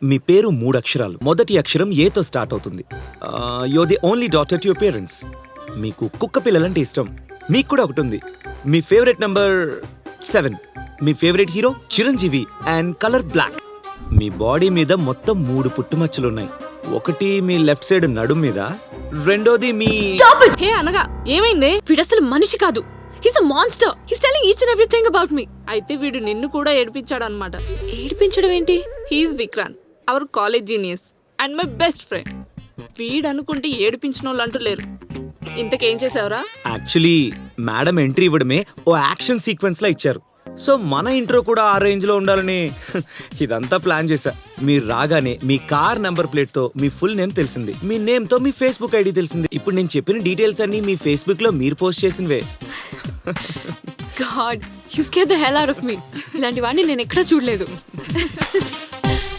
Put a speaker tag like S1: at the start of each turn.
S1: మీ పేరు 3 అక్షరాలు. మొదటి అక్షరం ఏతో స్టార్ట్ అవుతుంది. You are the only daughter to your parents. మీకు కుక్క పిల్లలంటే ఇష్టం. మీకు కూడా ఒకటి ఉంది. మీ ఫేవరెట్ నంబర్ 7. మీ ఫేవరెట్ hero Chiranjeevi and colour black. మీ బాడీ మీద మొత్తం 3 పుట్టుమచ్చలున్నాయి. ఒకటి మీ లెఫ్ట్ సైడ్ నడుం మీద, రెండోది మీ
S2: హే అనగా ఏమైంది?
S3: వీడు అసలు మనిషి కాదు. He's a monster. He's telling each and everything about me.
S2: అయితే వీడు నిన్ను కూడా ఏడిపించాడు అనమాట.
S3: ఏడిపించడం ఏంటి?
S2: He is Vikrant, our college genius and my best friend. వీడు అనుకుంటే ఏడిపించిన వాళ్ళు అంటూ లేరు. ఇంతకేం చేసావురా?
S1: యాక్చువల్లీ మేడం ఎంట్రీ ఇవ్వడమే ఓ యాక్షన్ సీక్వెన్స్ లా ఇచ్చారు. సో మన ఇంట్రో కూడా ఆ రేంజ్ లో ఉండాలని ఇదంతా ప్లాన్ చేశా. మీరు రాగానే మీ కార్ నంబర్ ప్లేట్ తో మీ ఫుల్ నేమ్ తెలిసింది, మీ నేమ్ తో మీ ఫేస్బుక్ ఐడి తెలిసింది. ఇప్పుడు నేను చెప్పిన డీటెయిల్స్ అన్ని మీ ఫేస్బుక్ లో మీరు పోస్ట్ చేసినవే.
S3: God, you scared the hell out of me. ఇలాంటి వాడిని నేను ఎక్కడా చూడలేదు.